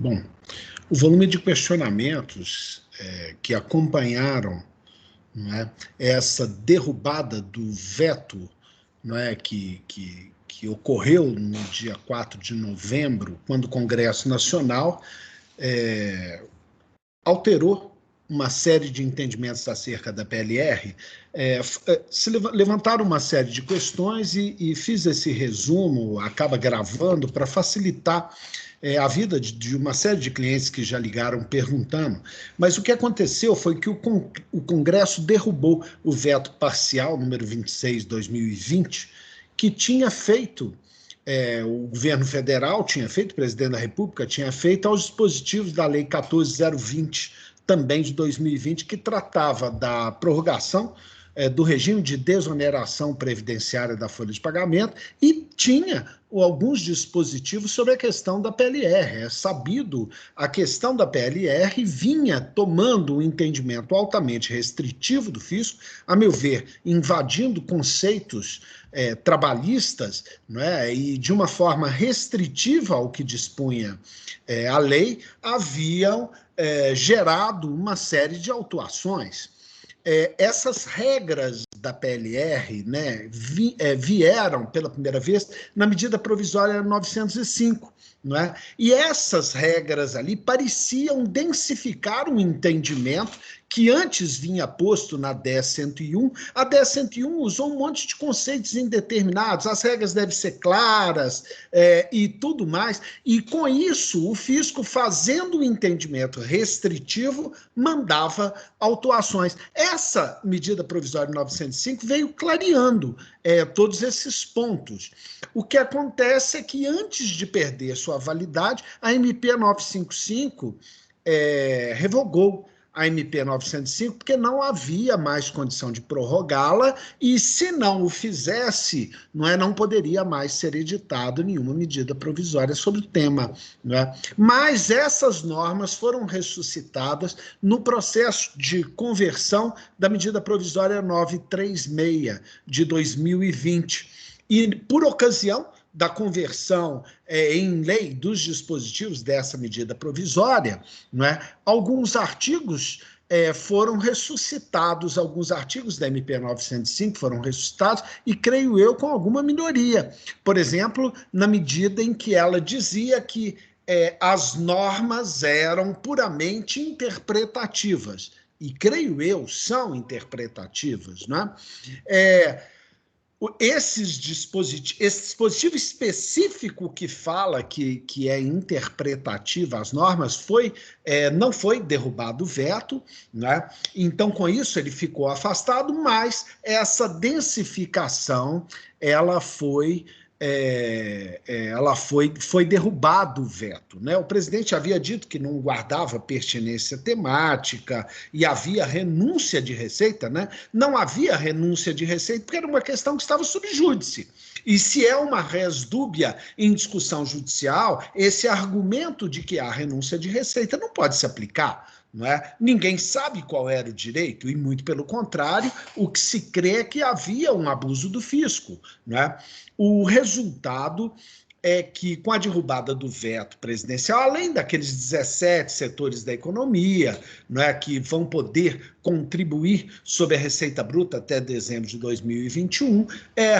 Bom, o volume de questionamentos que acompanharam, não é, essa derrubada do veto, não é, que ocorreu no dia 4 de novembro, quando o Congresso Nacional alterou uma série de entendimentos acerca da PLR, se levantaram uma série de questões e fiz esse resumo, acaba gravando, para facilitar a vida de uma série de clientes que já ligaram perguntando. Mas o que aconteceu foi que o Congresso derrubou o veto parcial, número 26/2020, que tinha feito o governo federal tinha feito, o presidente da República tinha feito aos dispositivos da Lei 14.020, também de 2020, que tratava da prorrogação do regime de desoneração previdenciária da folha de pagamento e tinha alguns dispositivos sobre a questão da PLR. É sabido, a questão da PLR vinha tomando um entendimento altamente restritivo do fisco, a meu ver, invadindo conceitos trabalhistas, né, e de uma forma restritiva ao que dispunha a lei, haviam gerado uma série de autuações. Essas regras da PLR, né, vieram pela primeira vez na medida provisória 905, não é? E essas regras ali pareciam densificar um entendimento que antes vinha posto na 10.101. A 10.101 usou um monte de conceitos indeterminados, as regras devem ser claras e tudo mais, e com isso o fisco, fazendo o entendimento restritivo, mandava autuações. Essa medida provisória 905 veio clareando todos esses pontos. O que acontece é que antes de perder sua validade, a MP 955 revogou a MP 905, porque não havia mais condição de prorrogá-la, e se não o fizesse, não poderia mais ser editado nenhuma medida provisória sobre o tema. Não é? Mas essas normas foram ressuscitadas no processo de conversão da medida provisória 936 de 2020. E, por ocasião da conversão em lei dos dispositivos dessa medida provisória, não é? Alguns artigos foram ressuscitados, alguns artigos da MP 905 foram ressuscitados, e creio eu com alguma minoria. Por exemplo, na medida em que ela dizia que as normas eram puramente interpretativas, e creio eu, são interpretativas, não é? Esse dispositivo específico que fala que é interpretativa as normas não foi derrubado o veto, né? Então, com isso, ele ficou afastado, mas essa densificação foi derrubado o veto, né? O presidente havia dito que não guardava pertinência temática e havia renúncia de receita, né? Não havia renúncia de receita porque era uma questão que estava sob júdice. E se é uma res dúbia em discussão judicial, esse argumento de que há renúncia de receita não pode se aplicar. Não é? Ninguém sabe qual era o direito, e muito pelo contrário, o que se crê é que havia um abuso do fisco. Não é? O resultado é que, com a derrubada do veto presidencial, além daqueles 17 setores da economia, não é, que vão poder contribuir sobre a receita bruta até dezembro de 2021,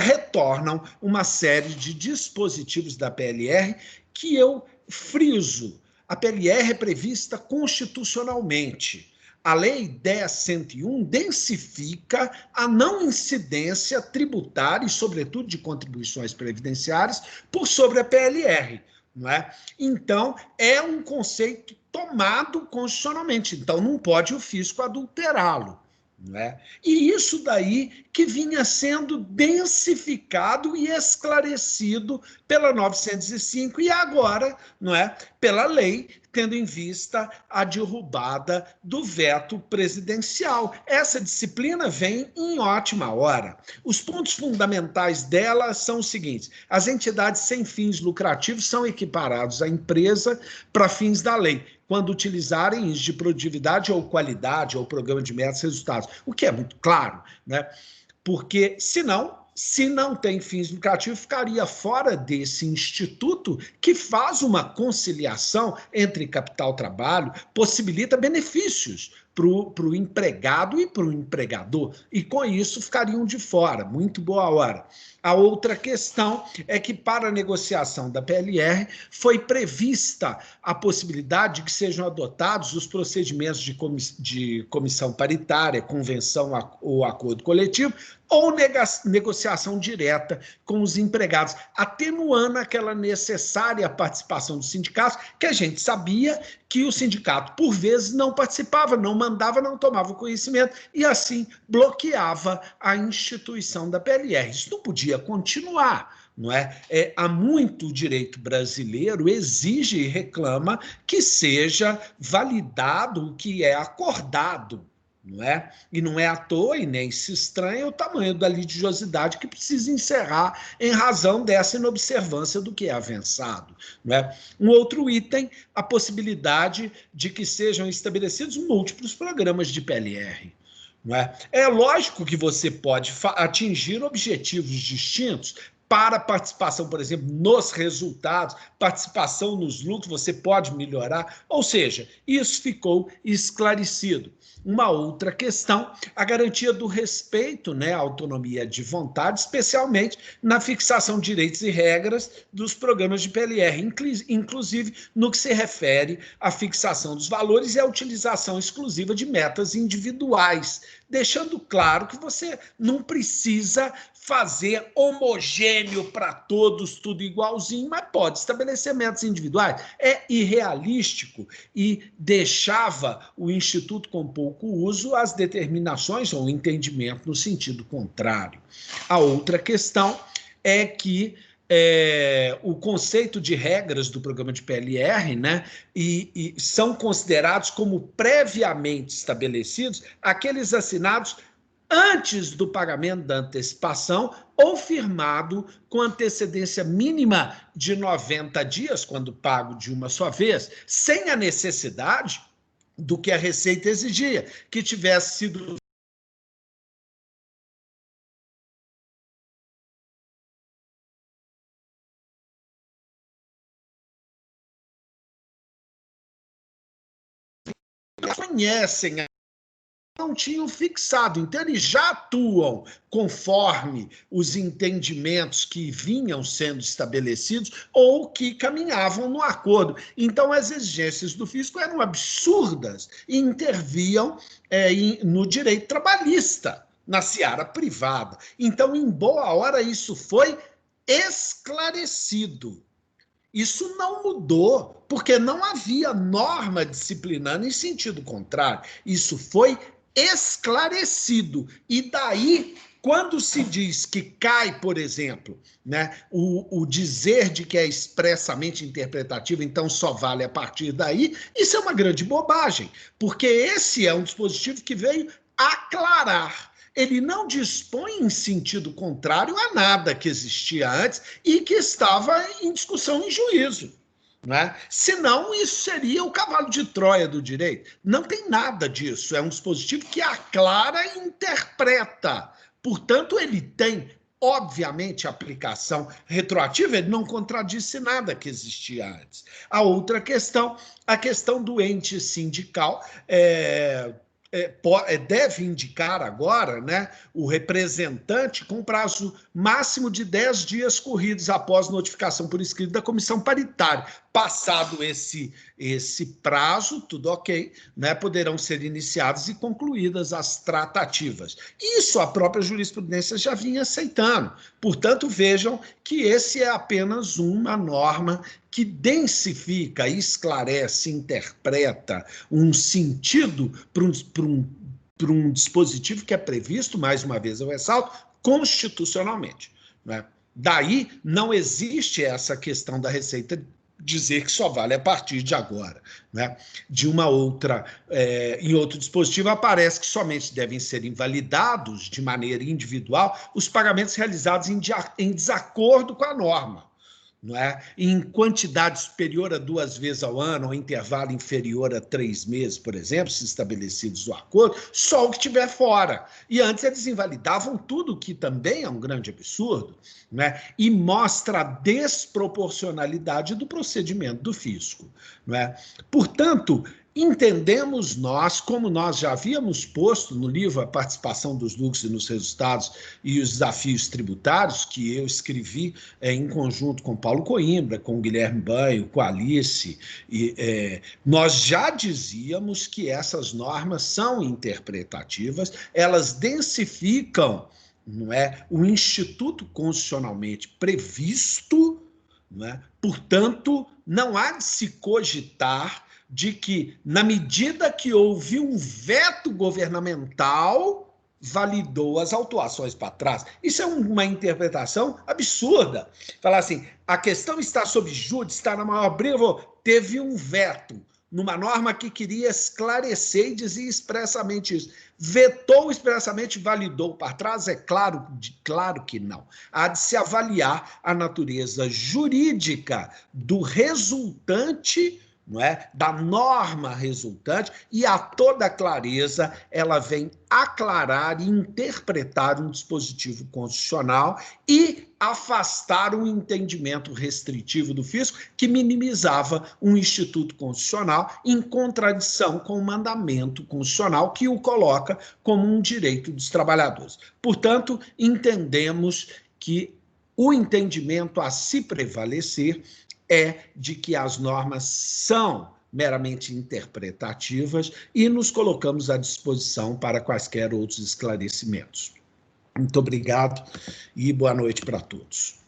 retornam uma série de dispositivos da PLR que eu friso. A PLR é prevista constitucionalmente. A Lei 10.101 densifica a não incidência tributária e, sobretudo, de contribuições previdenciárias por sobre a PLR. Não é? Então, é um conceito tomado constitucionalmente. Então, não pode o fisco adulterá-lo. Não é? E isso daí que vinha sendo densificado e esclarecido pela 905 e agora, não é, pela lei, tendo em vista a derrubada do veto presidencial. Essa disciplina vem em ótima hora. Os pontos fundamentais dela são os seguintes: as entidades sem fins lucrativos são equiparados à empresa para fins da lei, quando utilizarem índice de produtividade ou qualidade ou programa de metas e resultados, o que é muito claro, né? Porque, senão, se não tem fins lucrativos, ficaria fora desse instituto que faz uma conciliação entre capital-trabalho, possibilita benefícios para o empregado e para o empregador, e com isso ficariam de fora. Muito boa hora. A outra questão é que, para a negociação da PLR, foi prevista a possibilidade de que sejam adotados os procedimentos de comissão paritária, convenção ou acordo coletivo, ou negociação direta com os empregados, atenuando aquela necessária participação dos sindicatos, que a gente sabia que o sindicato, por vezes, não participava, não mandava, não tomava conhecimento, e assim bloqueava a instituição da PLR. Isso não podia continuar. Não é? Há muito o direito brasileiro exige e reclama que seja validado o que é acordado. Não é? E não é à toa, e nem se estranha o tamanho da litigiosidade que precisa encerrar em razão dessa inobservância do que é avançado. Não é? Um outro item, a possibilidade de que sejam estabelecidos múltiplos programas de PLR. Não é? É lógico que você pode atingir objetivos distintos para participação, por exemplo, nos resultados, participação nos lucros, você pode melhorar, ou seja, isso ficou esclarecido. Uma outra questão, a garantia do respeito, né, à autonomia de vontade, especialmente na fixação de direitos e regras dos programas de PLR, inclusive no que se refere à fixação dos valores e à utilização exclusiva de metas individuais, deixando claro que você não precisa fazer homogêneo para todos, tudo igualzinho, mas pode estabelecer metas individuais. É irrealístico e deixava o Instituto com pouco uso as determinações ou entendimento no sentido contrário. A outra questão é que o conceito de regras do programa de PLR, né, e são considerados como previamente estabelecidos aqueles assinados antes do pagamento da antecipação ou firmado com antecedência mínima de 90 dias, quando pago de uma só vez, sem a necessidade do que a Receita exigia, que tivesse sido conhecem, não tinham fixado, então eles já atuam conforme os entendimentos que vinham sendo estabelecidos ou que caminhavam no acordo. Então as exigências do fisco eram absurdas e interviam no direito trabalhista, na seara privada. Então, em boa hora, isso foi esclarecido. Isso não mudou, porque não havia norma disciplinando em sentido contrário. Isso foi esclarecido. E daí, quando se diz que cai, por exemplo, né, o dizer de que é expressamente interpretativo, então só vale a partir daí, isso é uma grande bobagem, porque esse é um dispositivo que veio aclarar. Ele não dispõe em sentido contrário a nada que existia antes e que estava em discussão em juízo. Né? Senão, isso seria o cavalo de Troia do direito. Não tem nada disso. É um dispositivo que aclara e interpreta. Portanto, ele tem, obviamente, aplicação retroativa, ele não contradisse nada que existia antes. A outra questão, a questão do ente sindical, deve indicar agora, né, o representante com prazo máximo de 10 dias corridos após notificação por escrito da comissão paritária. Passado esse prazo, tudo ok, né, poderão ser iniciadas e concluídas as tratativas. Isso a própria jurisprudência já vinha aceitando. Portanto, vejam que esse é apenas uma norma que densifica, esclarece, interpreta um sentido para um dispositivo que é previsto, mais uma vez eu ressalto, constitucionalmente. Né? Daí não existe essa questão da Receita dizer que só vale a partir de agora. Né? De uma outra, em outro dispositivo, aparece que somente devem ser invalidados de maneira individual os pagamentos realizados em desacordo com a norma. não é? Em quantidade superior a 2 vezes ao ano, ou intervalo inferior a 3 meses, por exemplo, se estabelecidos o acordo, só o que estiver fora. E antes eles invalidavam tudo, que também é um grande absurdo, né? E mostra a desproporcionalidade do procedimento do fisco, não é? Portanto, entendemos nós, como nós já havíamos posto no livro A Participação dos Lucros e nos Resultados e os Desafios Tributários, que eu escrevi em conjunto com Paulo Coimbra, com o Guilherme Banho, com a Alice, nós já dizíamos que essas normas são interpretativas, elas densificam, não é, o instituto constitucionalmente previsto, não é? Portanto, não há de se cogitar de que, na medida que houve um veto governamental, validou as autuações para trás. Isso é uma interpretação absurda. Falar assim, a questão está sob júdice, está na maior briga, teve um veto numa norma que queria esclarecer e dizia expressamente isso. Vetou expressamente, validou para trás? É claro, claro que não. Há de se avaliar a natureza jurídica do resultante, não é? Da norma resultante, e a toda clareza ela vem aclarar e interpretar um dispositivo constitucional e afastar um entendimento restritivo do fisco que minimizava um instituto constitucional em contradição com o mandamento constitucional que o coloca como um direito dos trabalhadores. Portanto, entendemos que o entendimento a se prevalecer é de que as normas são meramente interpretativas e nos colocamos à disposição para quaisquer outros esclarecimentos. Muito obrigado e boa noite para todos.